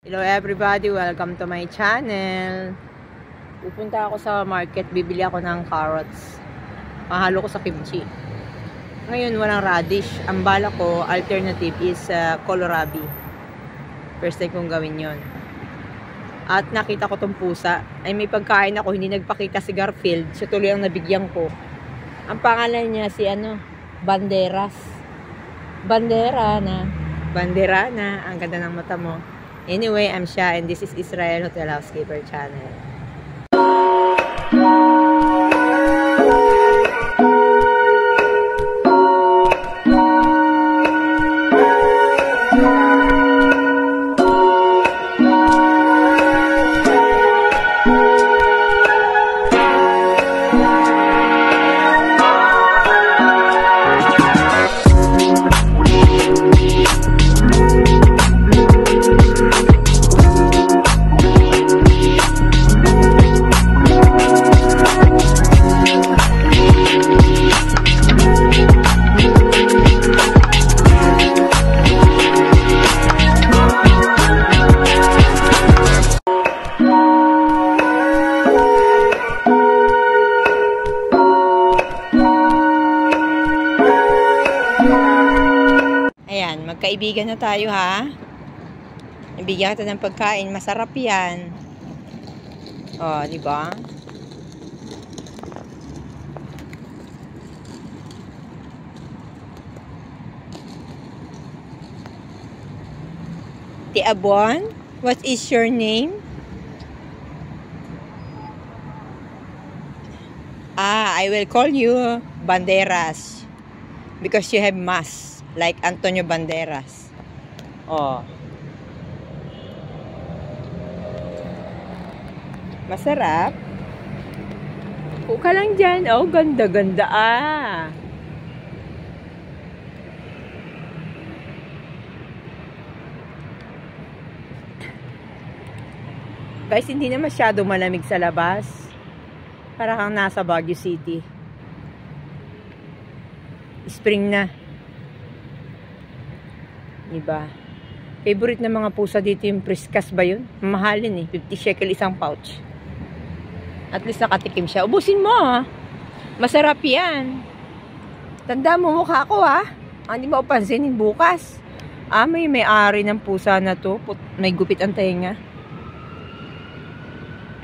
Hello everybody, welcome to my channel. Pupunta ako sa market, bibili ako ng carrots. Mahalo ko sa kimchi. Ngayon walang radish. Ang bala ko, alternative is kohlrabi. First time kong gawin yon. At nakita ko tong pusa. Ay may pagkain ako, hindi nagpakita si Garfield. Siya tuloy ang nabigyan ko. Ang pangalan niya si Banderas. Banderana. Ang ganda ng mata mo. Anyway, I'm Sha and this is Israel Hotel Housekeeper Channel. Ayan, magkaibigan na tayo ha. Ibigyan kita ng pagkain, masarap yan. Oh, di ba? Tiabon, what is your name? I will call you Banderas because you have mask. Like Antonio Banderas. Oh. Masarap. Uka lang dyan. Oh, ganda-ganda ah. Guys, hindi na masyado malamig sa labas. Para kang nasa Baguio City. Spring na. Diba? Favorite na mga pusa dito yung Priscas ba yun? Mahalin eh. 50 shekel isang pouch. At least nakatikim siya. Ubusin mo ha. Masarap yan. Tanda mo mukha ko ha. Hindi mo pansinin bukas. May-ari ng pusa na to. May gupit ang tenga.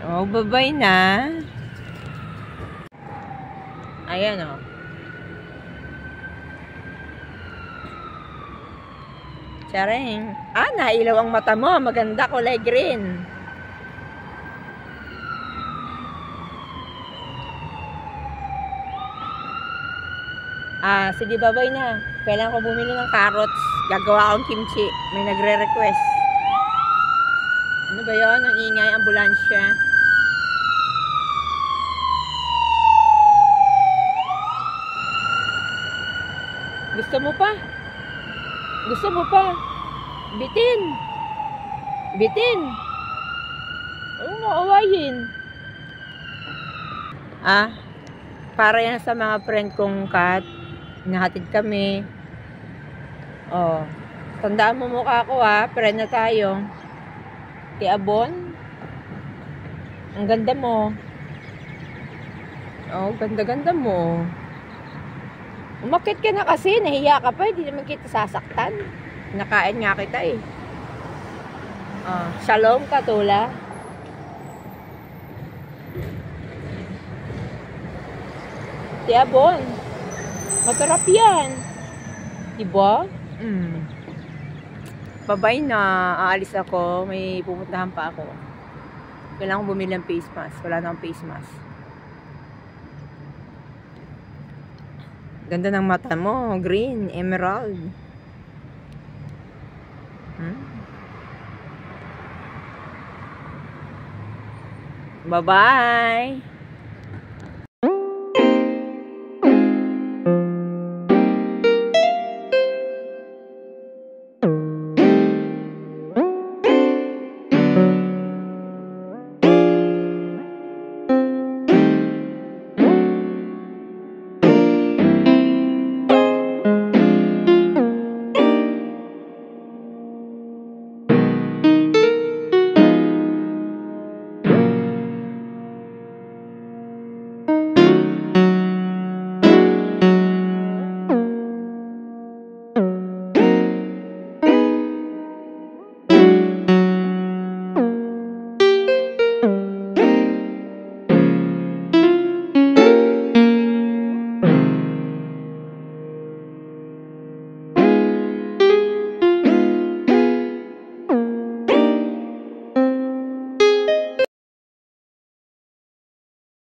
Oh, bye-bye na. Ayan oh. Charing. Nailaw ang mata mo. Maganda, kulay green. Sige, bye-bye na. Kailangan ko bumili ng carrots. Gagawa akong kimchi. May nagre-request. Ano ba yun? Ang ingay, ambulansya. Gusto mo pa? Gusto mo pa? Bitin. Bitin. Oo, maawayin. Para yan sa mga friend kong cat. Nahatid kami. Oh. Tandaan mo mukha ko ha. Friend na tayo. Tiabon. Ang ganda mo. Oh, ganda-ganda mo. Umakit ka na kasi, nahiya ka pa, hindi naman kita sasaktan. Nakain nga kita eh. Shalom katula. Tiabon. Masarap yan. Diba? Bye-bye na. Aalis ako. May pupuntahan pa ako. Kailangan bumili ng face mask. Wala na akong face mask. Ganda ng mata mo, green, emerald. Bye-bye!